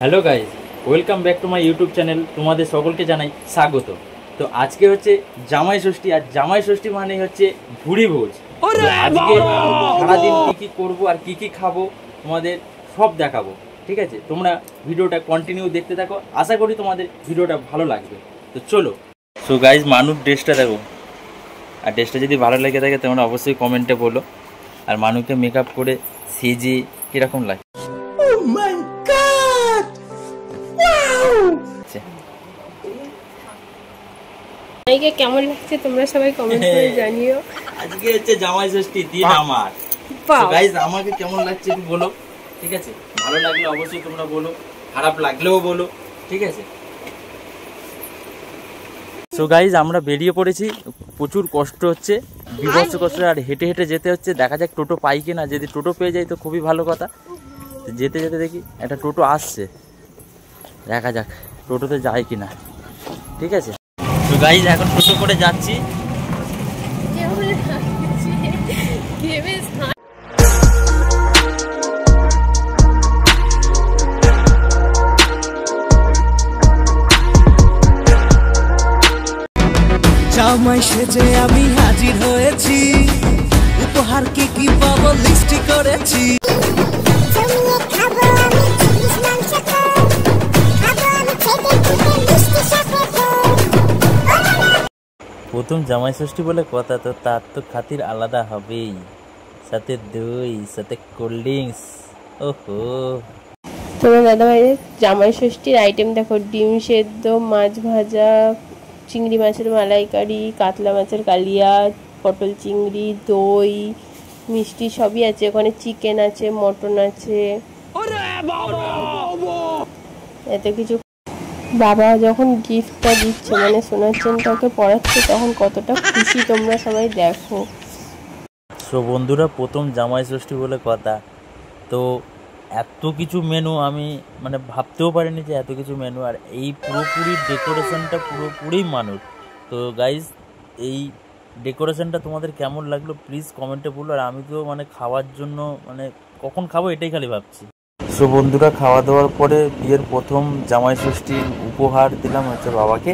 Hello guys, welcome back to my YouTube channel. তোমাদের সকলকে জানাই স্বাগত। তো আজকে হচ্ছে জামাই ষষ্ঠী, আর জামাই ষষ্ঠী মানে হচ্ছে ভুড়ি ভোজ। আজকে সারাদিন কী কী করবো আর কী কী খাবো তোমাদের সব দেখাবো, ঠিক আছে? তোমরা ভিডিওটা কন্টিনিউ দেখতে থাকো, আশা করি তোমাদের ভিডিওটা ভালো লাগবে। তো চলো। সো গাইজ, মানুষ ড্রেসটা দেখো, আর ড্রেসটা যদি ভালো লেগে থাকে তোমরা অবশ্যই কমেন্টে বলো। আর মানুষকে মেকআপ করে সেজে কীরকম লাগে? কেমন লাগছে তোমরা সবাই কমেন্ট করে জানিও। আজকে হচ্ছে জামাই ষষ্ঠী দিন আমার। গাইস, আমাকে কেমন লাগছে একটু বলো, ঠিক আছে? ভালো লাগলে অবশ্যই তোমরা বলো, খারাপ লাগলেও বলো, ঠিক আছে? সো গাইস, আমরা বেরিয়ে পড়েছি। প্রচুর কষ্ট হচ্ছে, বিভৎস কষ্ট, আর হেঁটে হেঁটে যেতে হচ্ছে। দেখা যাক টোটো পাই কিনা। যদি টোটো পেয়ে যাই তো খুবই ভালো কথা। যেতে যেতে দেখি একটা টোটো আসছে, দেখা যাক টোটোতে যায় কিনা, ঠিক আছে? তো গাইস, এখন টোটো করে যাচ্ছি। জামাই সেজে আমি হাজির হয়েছি, উপহার কি কি পাবো লিস্ট করেছি। প্রথম জামাই ষষ্ঠী বলে কথা, তো তার তো খাতির আলাদা হবেই, সাথে দই, সাথে কোল্ড ড্রিঙ্কস। ওহো, তোমার দাদা ভাইয়ের জামাই ষষ্ঠীর আইটেম দেখো: ডিম সেদ্ধ, মাছ ভাজা, চিংড়ি মাছের মালাইকারি, কাতলা মাছের কালিয়া, পটল চিংড়ি, দই, মিষ্টি সবই আছে ওখানে। চিকেন আছে, মটন আছে, এত কিছু। বাবা যখন গিফটটা দিচ্ছে, মানে সোনার চেনটাকে পড়াচ্ছে, তখন কতটা খুশি তোমরা সবাই দেখো। সো বন্ধুরা, প্রথম জামাই ষষ্ঠী বলে কথা, তো এত কিছু মেনু আমি মানে ভাবতেও পারিনি যে এত কিছু মেনু। আর এই পুরোপুরি ডেকোরেশনটা পুরোপুরি মানুষ। তো গাইজ, এই ডেকোরেশনটা তোমাদের কেমন লাগলো প্লিজ কমেন্টে বলো। আর আমি তো মানে খাওয়ার জন্য মানে কখন খাবো এটাই খালি ভাবছি। সো বন্ধুরা, খাওয়া দাওয়ার পরে বিয়ের প্রথম জামাই ষষ্ঠীর উপহার দিলাম হচ্ছে বাবাকে।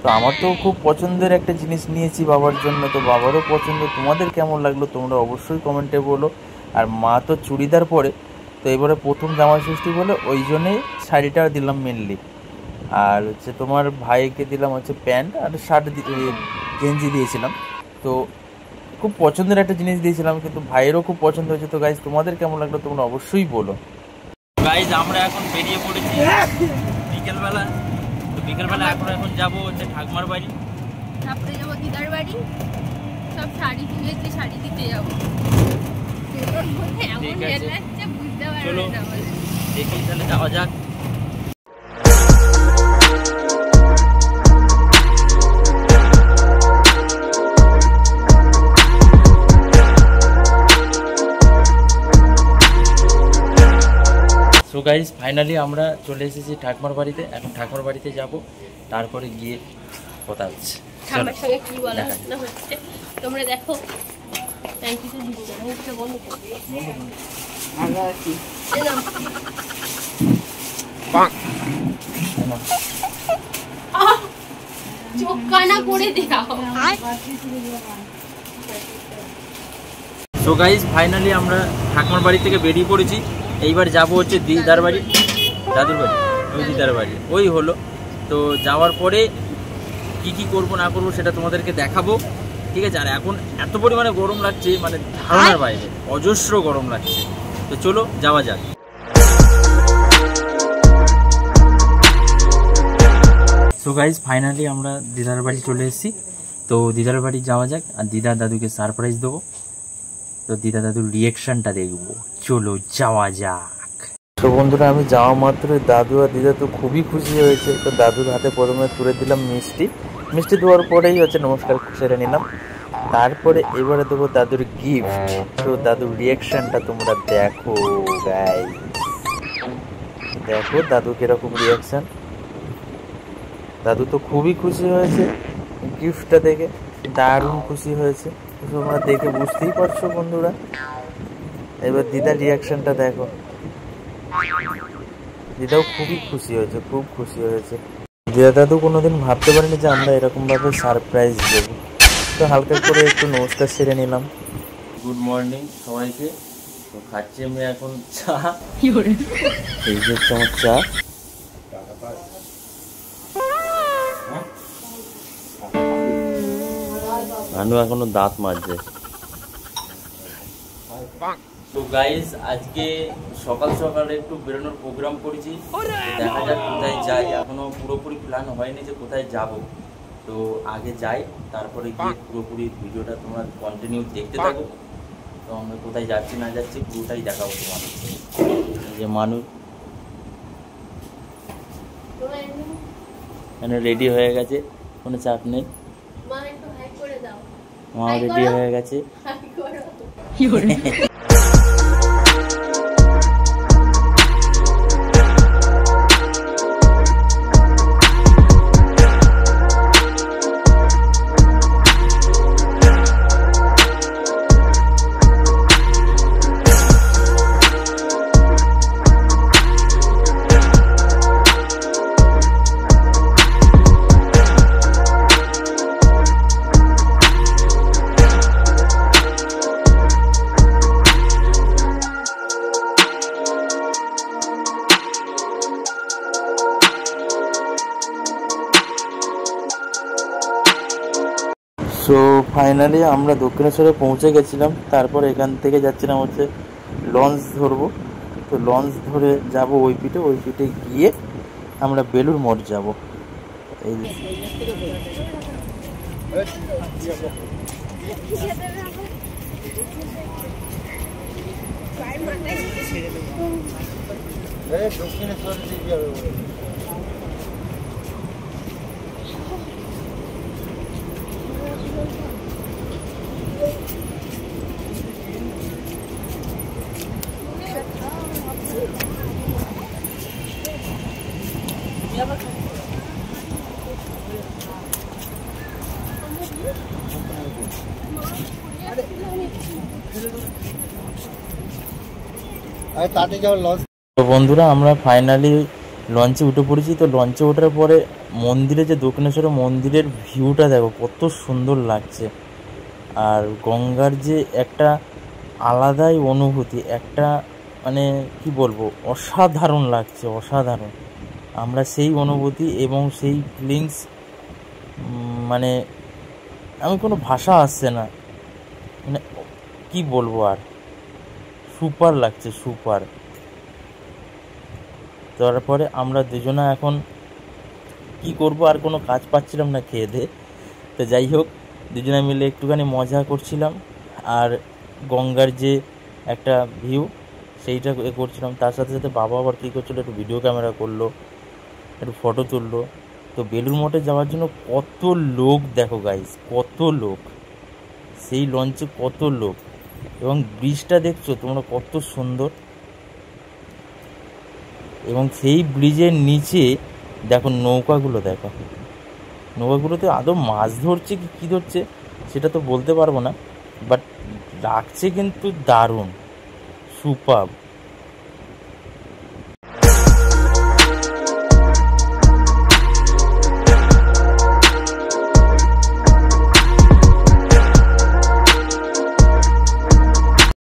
তো আমার তো খুব পছন্দের একটা জিনিস নিয়েছি বাবার জন্য, তো বাবারও পছন্দ। তোমাদের কেমন লাগলো তোমরা অবশ্যই কমেন্টে বলো। আর মা তো চুড়িদার পরে, তো এবারে প্রথম জামাই ষষ্ঠী বলে ওই জন্যেই শাড়িটা দিলাম মেনলি। আর হচ্ছে তোমার ভাইকে দিলাম হচ্ছে প্যান্ট আর শার্ট, গেঞ্জি দিয়েছিলাম। তো খুব পছন্দের একটা জিনিস দিয়েছিলাম, কিন্তু ভাইয়েরও খুব পছন্দ হয়েছে। তো গাইজ, তোমাদের কেমন লাগলো তোমরা অবশ্যই বলো। গাইজ, আমরা এখন বেরিয়ে পড়েছি বিকেলবেলা। তো বিকেলবেলা এখন যাবো হচ্ছে ঠাকুমার বাড়ি, তারপরে যাবো দিদার বাড়ি। সব শাড়ি কিনেছি, শাড়ি দিতে যাবো। চলো দেখি তাহলে যাওয়া যাক। সো গাইজ, ফাইনালি আমরা চলে এসেছি ঠাকুমার বাড়িতে। এখন ঠাকুমার বাড়িতে যাব, তারপরে গিয়ে কথা হচ্ছে। আমার সঙ্গে কি বলা হচ্ছে তোমরা দেখো। চোখ কানা করে দেখাও। সো গাইজ, ফাইনালি আমরা ঠাকুমার বাড়ি থেকে বেরিয়ে পড়েছি। এইবার যাব হচ্ছে দিদার বাড়ি, দাদুর বাড়ি, ওই দিদার বাড়ি ওই হলো। তো যাওয়ার পরে কি কি করব না করব সেটা তোমাদেরকে দেখাবো, ঠিক আছে? আর এখন এত পরিমাণে গরম লাগছে, মানে ধারণার বাইরে, অজস্র গরম লাগছে। তো চলো যাওয়া যাক। সো গাইজ, ফাইনালি আমরা দিদার বাড়ি চলে এসেছি। তো দিদার বাড়ি যাওয়া যাক, আর দিদা দাদুকে সারপ্রাইজ দেবো। তো দিদা দাদুর রিয়েকশনটা দেখবো, চলো যাওয়া যাক। তো বন্ধুরা, আমি যাওয়া মাত্র দাদু আর দিদা তো খুবই খুশি হয়েছে। তো দাদুর হাতে প্রথমে তুলে দিলাম মিষ্টি দেওয়ার পরেই হচ্ছে নমস্কার সেরে নিলাম। তারপরে এবারে দেবো দাদুর গিফট। তো দাদুর রিয়েকশনটা তোমরা দেখো গাইস, দেখো দাদু কিরকম রিয়েকশন। দাদু তো খুবই খুশি হয়েছে গিফটটা দেখে, দারুণ খুশি হয়েছে। তোমরা দেখে বুঝতেই পারছো বন্ধুরা। এবার দিদার রিয়াকশনটা দেখো। দিদাও খুবই খুশি হয়েছে, খুব খুশি হয়েছে। দিদা দাদু কোনোদিন ভাবতে পারেনি যে আমরা এরকমভাবে সারপ্রাইজ দেবো। তো হালকা করে একটু নমস্কার সেরে নিলাম। গুড মর্নিং সবাইকে। তো খাচ্ছি আমি এখন চা। এই যে আমার চা। আনু এখনো দাঁত মাজছে। তো গাইস আজকে সকাল সকাল একটু বেরোনোর প্রোগ্রাম করেছি, দেখা যাক কোথায় যাই। এখনো পুরোপুরি প্ল্যান হয়নি যে কোথায় যাব। তো আগে যাই, তারপরে গিয়ে পুরোপুরি ভিডিওটা তোমরা কন্টিনিউ দেখতে থাকো। তো আমরা কোথায় যাচ্ছি না যাচ্ছি পুরোটাই দেখাবো তোমাদের। এই যে মানুষ এখানে রেডি হয়ে গেছে, কোনো চাপ নেই। মা রেডি হয়ে গেছে। সো ফাইনালি আমরা দক্ষিণেশ্বরে পৌঁছে গেছিলাম। তারপর এখান থেকে যাচ্ছিলাম হচ্ছে লঞ্চ ধরবো। তো লঞ্চ ধরে যাব ওই পিঠে গিয়ে আমরা বেলুড় মঠ যাব। এই দক্ষিণেশ্বর তো বন্ধুরা আমরা ফাইনালি লঞ্চে উঠে পড়েছি। তো লঞ্চে ওঠার পরে মন্দিরে, যে দক্ষিণেশ্বর মন্দিরের ভিউটা দেখো কত সুন্দর লাগছে। আর গঙ্গার যে একটা আলাদাই অনুভূতি, একটা মানে কি বলবো, অসাধারণ লাগছে, অসাধারণ। আমরা সেই অনুভূতি এবং সেই ফিলিংস, মানে আমি কোনো ভাষা আসছে না, মানে কি বলবো আর, সুপার লাগছে, সুপার। তারপরে আমরা দুজনা এখন কি করব, আর কোনো কাজ পাচ্ছিলাম না খেয়ে দিয়ে। তো যাই হোক, দুজনে মিলে একটুখানি মজা করছিলাম আর গঙ্গার যে একটা ভিউ সেইটা করছিলাম। তার সাথে সাথে বাবা আবার কী করছিলো, একটু ভিডিও ক্যামেরা করলো, একটু ফটো তুললো। তো বেলুড় মঠে যাওয়ার জন্য কত লোক দেখো গাইস, কত লোক, সেই লঞ্চে কত লোক। এবং ব্রিজটা দেখছো তোমরা কত সুন্দর। এবং সেই ব্রিজের নিচে দেখো নৌকাগুলো, দেখো নৌকাগুলোতে আদৌ মাছ ধরছে কি কী ধরছে সেটা তো বলতে পারবো না, বাট লাগছে কিন্তু দারুণ, সুপার।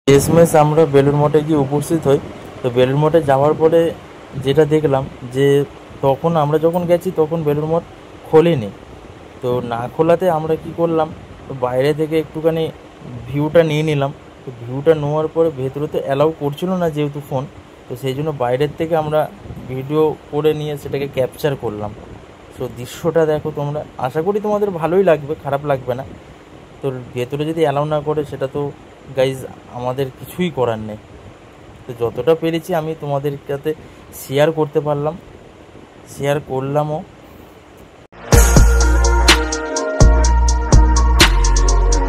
শেষমেশ আমরা বেলুড় মঠে গিয়ে উপস্থিত হই। তো বেলুড় মঠে যাওয়ার পরে যেটা দেখলাম যে তখন আমরা যখন গেছি তখন বেলুড় মঠ খোলেনি। তো না খোলাতে আমরা কি করলাম, তো বাইরে থেকে একটুখানি ভিউটা নিয়ে নিলাম। তো ভিউটা নেওয়ার পরে ভেতরে তো অ্যালাউ করছিল না যেহেতু ফোন, তো সেই জন্য বাইরের থেকে আমরা ভিডিও করে নিয়ে সেটাকে ক্যাপচার করলাম। সো দৃশ্যটা দেখো তোমরা, আশা করি তোমাদের ভালোই লাগবে, খারাপ লাগবে না। তো ভেতরে যদি অ্যালাউ না করে সেটা তো গাইজ আমাদের কিছুই করার নেই। তো যতটা পেরেছি আমি তোমাদের সাথে শেয়ার করতে পারলাম, শেয়ার করলামও।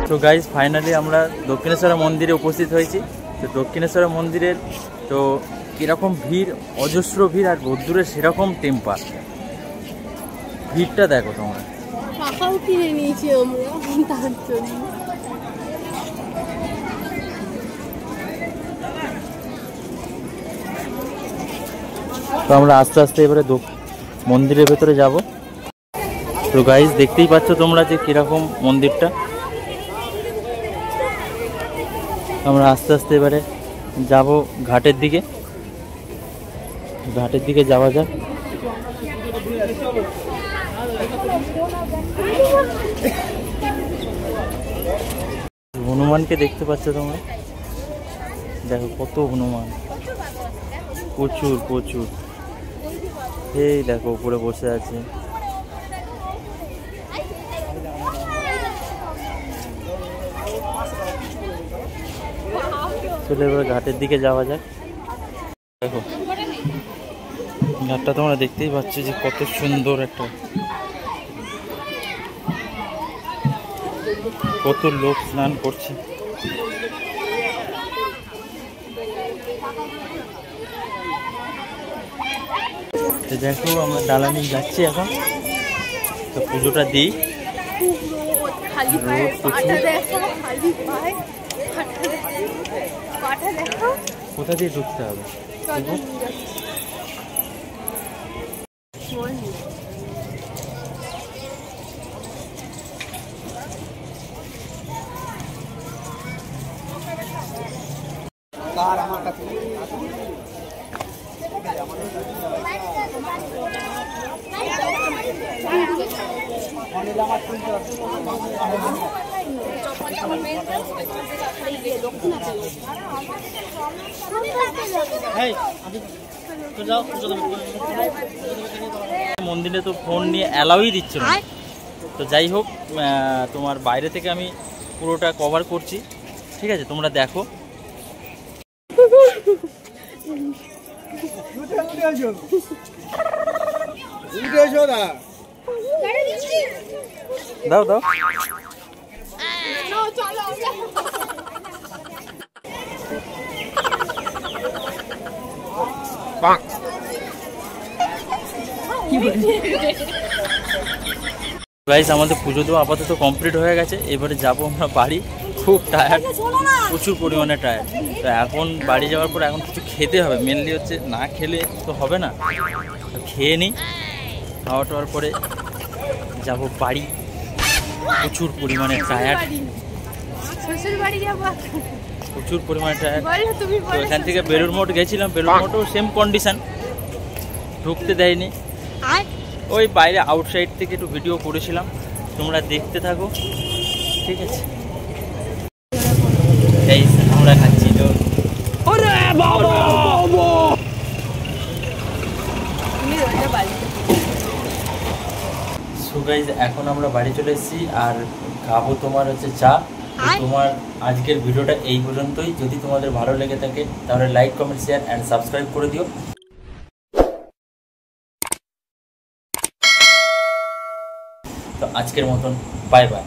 তো গাইজ ফাইনালি আমরা দক্ষিণেশ্বর মন্দিরে উপস্থিত হয়েছি। তো দক্ষিণেশ্বর মন্দিরের তো কীরকম ভিড়, অজস্র ভিড়, আর রোদ্দুরের সেরকম টেম্পার। ভিড়টা দেখো তোমরা। টাকাও কিনে নিয়েছি আমরা তার জন্য। তো আমরা আস্তে আস্তে এবারে মন্দিরের ভেতরে যাব। তো গাইস দেখতেই পাচ্ছ তোমরা যে কিরকম মন্দিরটা। আমরা আস্তে আস্তে এবারে যাব ঘাটের দিকে। ঘাটের দিকে যাওয়া যাক। হনুমানকে দেখতে পাচ্ছ তোমরা, দেখো কত হনুমান, প্রচুর প্রচুর। এই দেখো উপরে বসে আছে। চলে এবার ঘাটের দিকে যাওয়া যাক। দেখো ঘাটটা তোমরা দেখতেই পাচ্ছ যে কত সুন্দর একটা, কত লোক স্নান করছে। দেখো আমরা দালানি যাচ্ছি এখন, তো পুজোটা দিই। কোথা দিয়ে ঢুকতে হবে? মন্দিরে তো ফোন নিয়ে অ্যালাউই দিচ্ছে না। তো যাই হোক, তোমার বাইরে থেকে আমি পুরোটা কভার করছি, ঠিক আছে? তোমরা দেখো। দাও দাও। গাইস আমাদের পুজো তো আপাতত কমপ্লিট হয়ে গেছে। এবারে যাবো আমরা বাড়ি। খুব টায়ার্ড, প্রচুর পরিমাণে টায়ার্ড। তো এখন বাড়ি যাওয়ার পর এখন কিছু খেতে হবে। মেনলি হচ্ছে না খেলে তো হবে না, তো খেয়ে নিই। খাওয়া টাওয়ার পরে যাব বাড়ি। প্রচুর পরিমাণে টায়ার্ড, প্রচুর পরিমাণে টায়ার্ড। তো এখান থেকে বেলুড় মঠ গেছিলাম, বেলুড় মঠও সেম কন্ডিশন, ঢুকতে দেয়নি। ওই বাইরে আউটসাইড থেকে একটু ভিডিও করেছিলাম, তোমরা দেখতে থাকো, ঠিক আছে? আমরা খাচ্ছি তো। সো গাইস এখন আমরা বাড়ি চলে এসেছি আর খাবো তোমার হচ্ছে চা। তোমার আজকের ভিডিওটা এই পর্যন্তই। যদি তোমাদের ভালো লেগে থাকে তাহলে like, comment, share and subscribe করে দিও। তো আজকের মতন বাই বাই।